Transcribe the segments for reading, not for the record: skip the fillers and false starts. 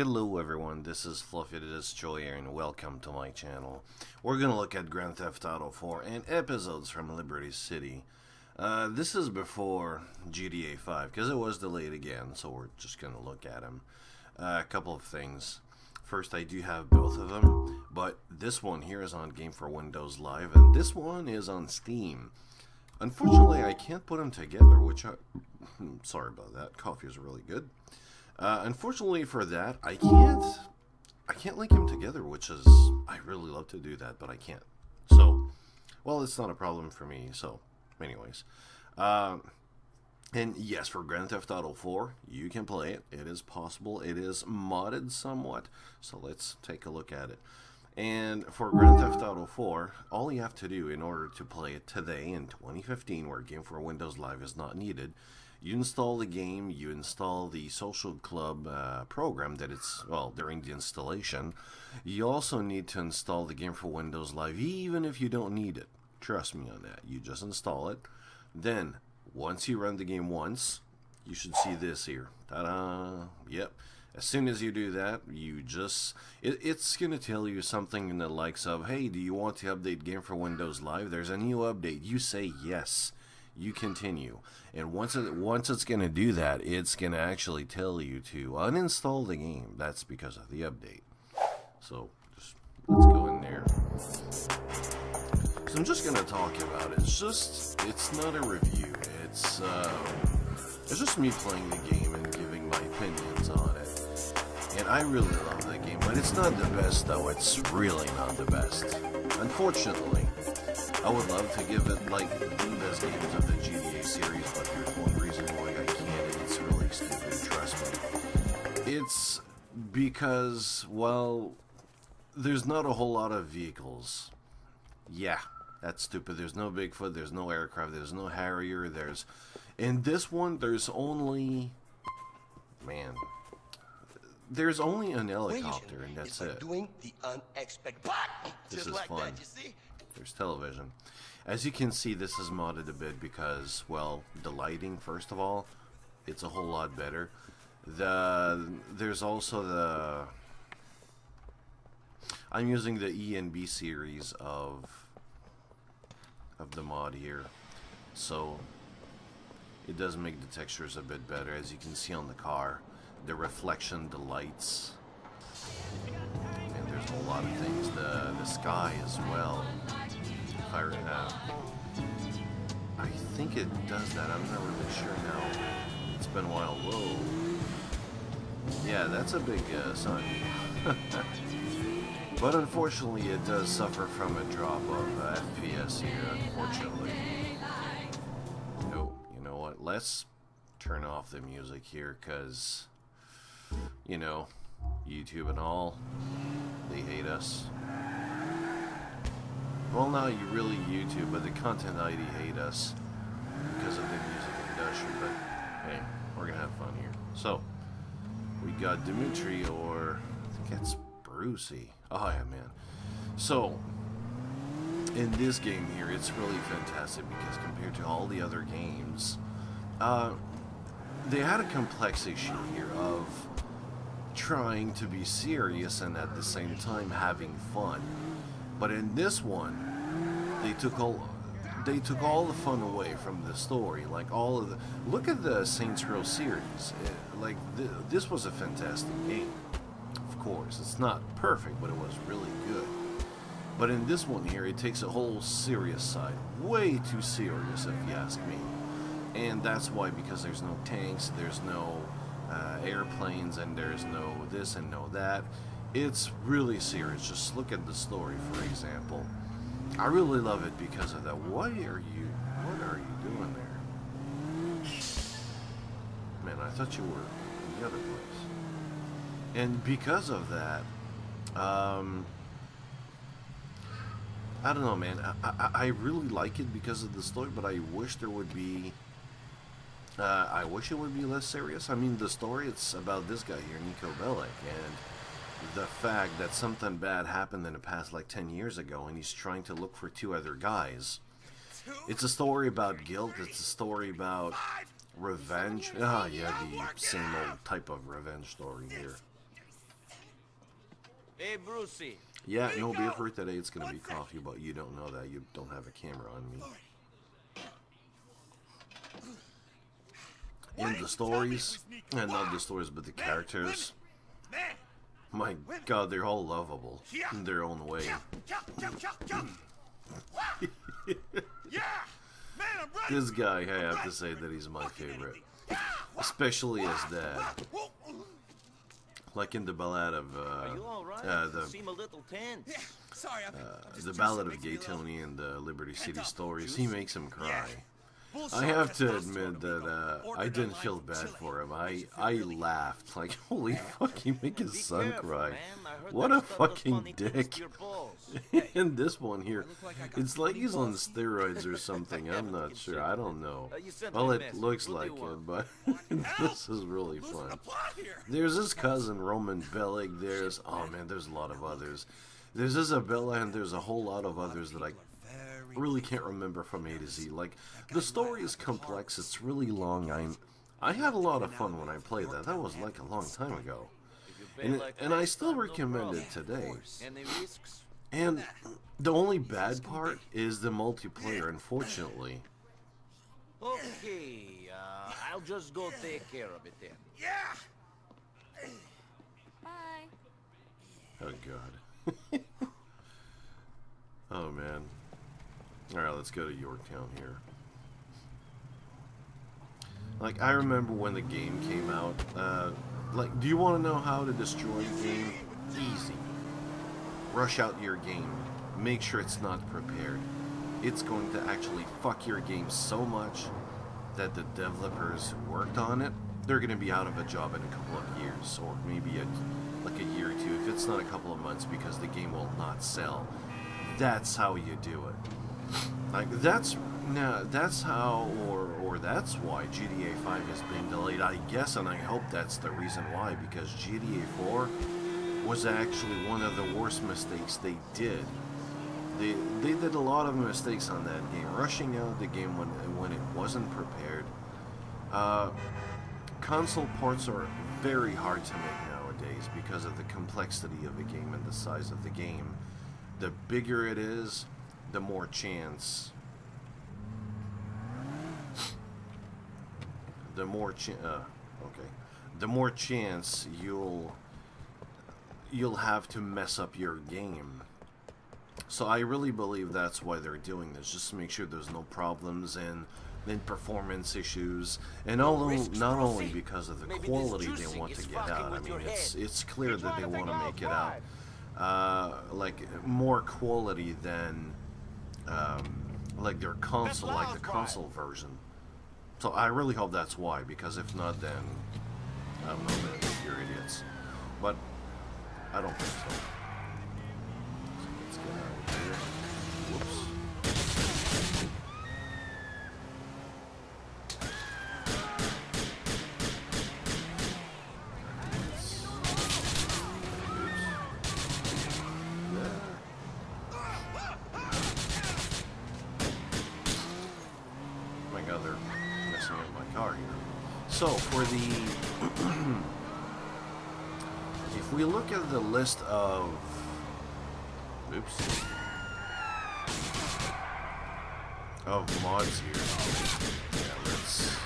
Hello everyone, this is Fluffy the Destroyer and welcome to my channel. We're gonna look at Grand Theft Auto 4 and episodes from Liberty City. This is before GTA 5 because it was delayed again, so we're just gonna look at them. A couple of things. First, I do have both of them, but this one here is on Game for Windows Live and this one is on Steam. Unfortunately, I can't put them together, which sorry about that, coffee is really good. Unfortunately for that, I can't link them together, which is, I really love to do that, but I can't. So, well, it's not a problem for me, so, anyways. And yes, for Grand Theft Auto 4, you can play it. It is possible. It is modded somewhat, so let's take a look at it. And for Grand Theft Auto 4, all you have to do in order to play it today in 2015, where Game for Windows Live is not needed, you install the game, you install the social club program that it's, well, during the installation. You also need to install the Game for Windows Live, even if you don't need it. Trust me on that. You just install it. Then, once you run the game once, you should see this here. Ta-da! Yep. As soon as you do that, you just, it's going to tell you something in the likes of, hey, do you want to update Game for Windows Live? There's a new update. You say yes. You continue, and once it's going to do that, it's going to actually tell you to uninstall the game. That's because of the update. So just let's go in there. So I'm just going to talk about it. It's not a review. It's just me playing the game and giving my opinions on it. And I really love the game, but it's not the best though. It's really not the best. Unfortunately. I would love to give it like the best games of the GTA series, but there's one reason why I can't, and it's really stupid, trust me. It's because, well, there's not a whole lot of vehicles. Yeah, that's stupid. There's no Bigfoot, there's no aircraft, there's no Harrier, in this one, there's only, there's only an helicopter, and that's it. Doing the unexpected. This is fun. You see? There's television. As you can see, this is modded a bit because, well, the lighting, first of all, it's a whole lot better. There's also the, I'm using the E and B series of the mod here, so it does make the textures a bit better. As you can see on the car, the reflection, the lights, and there's a whole lot of things. The sky as well. I think it does that. I'm not really sure now. It's been a while. Whoa. Yeah, that's a big sun. But unfortunately, it does suffer from a drop of FPS here, unfortunately. Oh, you know what? Let's turn off the music here, because, you know, YouTube and all, they hate us. Well, now you really YouTube, but the content ID hate us because of the music industry, but hey, we're gonna have fun here. So, we got Dimitri, or I think it's Brucey. Oh yeah, man. So, in this game here, it's really fantastic because compared to all the other games, they had a complex issue here of trying to be serious and at the same time having fun. But in this one, they took all the fun away from the story. Like all of the, look at the Saints Row series. This was a fantastic game. Of course, it's not perfect, but it was really good. But in this one here, it takes a whole serious side, way too serious if you ask me. And that's why, because there's no tanks, there's no airplanes, and there's no this and no that. It's really serious. Just look at the story, for example. I really love it because of that. What are you doing there? Man, I thought you were in the other place. And because of that, I don't know, man. I really like it because of the story, but I wish there would be, I wish it would be less serious. I mean, the story, it's about this guy here, Nico Bellic, and the fact that something bad happened in the past like 10 years ago and he's trying to look for two other guys. It's a story about guilt. It's a story about revenge. Ah, yeah, the same old type of revenge story here. Hey, Brucey. Yeah, no beer for today. It's gonna be coffee, but you don't know that. You don't have a camera on me. In the stories, and not the stories, but the characters. My God, they're all lovable in their own way. This guy, I have to say that he's my favorite, especially as Dad. Like in the ballad of the Ballad of Gay Tony and the Liberty City Stories, he makes him cry. I have to admit that I didn't feel bad for him. I laughed like, holy fuck, he make his son cry. What a fucking dick. And this one here, it's like he's on steroids or something. I'm not sure. I don't know. Well, it looks like it, but this is really fun. There's his cousin, Roman Bellic. There's, oh man, there's a lot of others. There's Isabella, and there's a whole lot of others that I really can't remember from A to Z. Like, the story is complex, it's really long. I had a lot of fun when I played that. That was like a long time ago. And I still recommend it today. And the only bad part is the multiplayer, unfortunately. Okay, I'll just go take care of it then. Yeah! Bye. Oh god. Oh man. Alright, let's go to Yorktown here. Like, I remember when the game came out, like, do you want to know how to destroy a game? Easy. Rush out your game. Make sure it's not prepared. It's going to actually fuck your game so much that the developers who worked on it, they're going to be out of a job in a couple of years, or maybe like a year or two, if it's not a couple of months, because the game will not sell. That's how you do it. Like, that's how, or that's why GTA 5 is being delayed, I guess, and I hope that's the reason why, because GTA 4 was actually one of the worst mistakes they did. They did a lot of mistakes on that game, rushing out the game when it wasn't prepared. Console ports are very hard to make nowadays because of the complexity of the game and the size of the game. The bigger it is, the more chance. The more chance you'll have to mess up your game. So I really believe that's why they're doing this, just to make sure there's no problems and then performance issues, and not only because of the quality they want to get out. I mean, it's clear that they want to make it out like more quality than like their console, like the console version. So I really hope that's why, because if not, then I don't know, then you're idiots. But I don't think so. So let's get out of here. Whoops. So for the if we look at the list of mods here, yeah, let's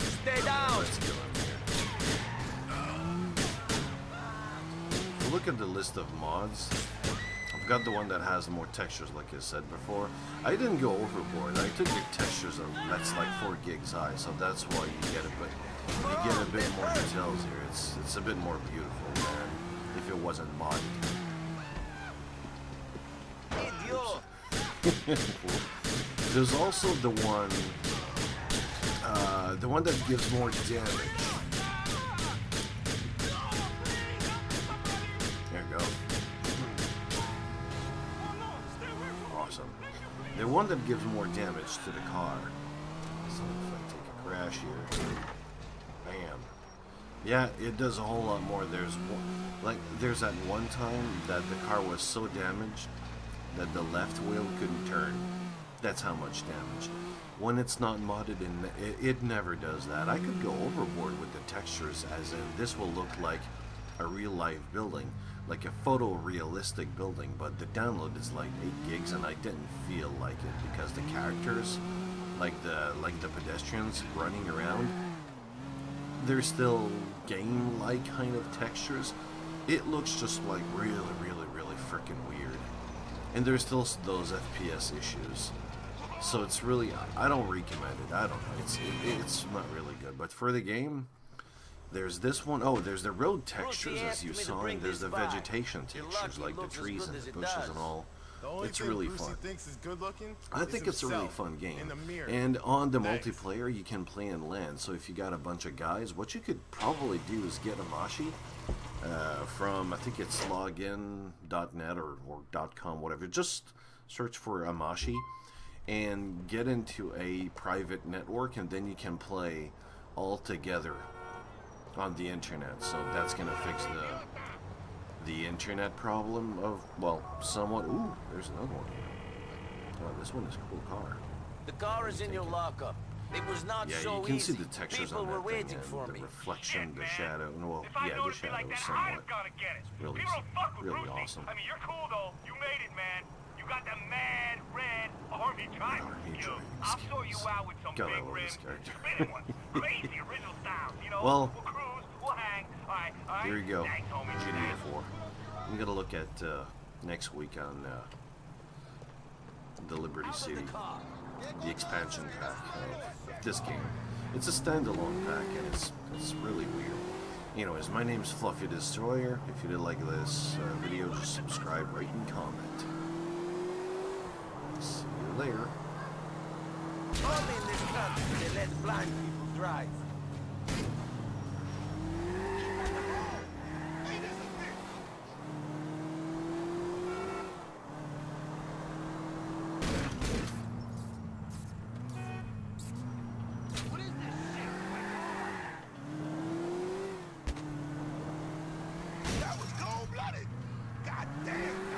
stay down. Let's go in here. If we look at the list of mods, I've got the one that has more textures, like I said before. I didn't go overboard. I took the textures that's like 4 gigs high, so that's why you get a bit more details here. It's a bit more beautiful than if it wasn't modded. There's also the one that gives more damage. There you go. Awesome. The one that gives more damage to the car. So if I take a crash here, bam. Yeah, it does a whole lot more. There's that one time that the car was so damaged that the left wheel couldn't turn. That's how much damage. when it's not modded in, it never does that. I could go overboard with the textures, as in this will look like a real life building, like a photorealistic building, but the download is like 8 gigs and I didn't feel like it because the characters, like the pedestrians running around, they're still game-like kind of textures. It looks just like really freaking weird, and there's still those FPS issues. So it's really, I don't recommend it. I don't know. It's not really good. But for the game, there's this one. Oh, there's the road textures as you saw, and there's the vegetation textures like the trees and the bushes and all. It's really fun. I think it's a really fun game. And on the multiplayer, you can play in LAN. So if you got a bunch of guys, what you could probably do is get a Mashi from, I think it's login.net or .com, whatever. Just search for Amashi and get into a private network, and then you can play all together on the internet. So that's gonna fix the internet problem of, well, somewhat. Ooh, there's another one. Oh, this one is a cool car. The car is in your lockup. It was not Yeah, so you can easy. see the textures People on were that thing, waiting and for the me. reflection, the shadow. Well, If I yeah, know the it'd be shadow like is that, somewhat I'm gonna get it. really, People don't fuck with really Brucey. awesome. I mean, you're cool though. You made it, man. You got the mad red army tribe. Army Yo, driving I'll show you skills. out with some God, I big love this rims, character. spinning ones, crazy original styles. You know, Well, we'll cruise, we'll hang. All right, all right. Here you go, Thanks, homie. GTA4. I'm gonna look at next week on the Liberty City, the expansion pack of this game. It's a standalone pack, and it's really weird. Anyways, my name's Fluffy Destroyer. If you did like this video, just subscribe, rate, and comment. See you later. Only in this country they let blind people drive. That was cold-blooded. God damn.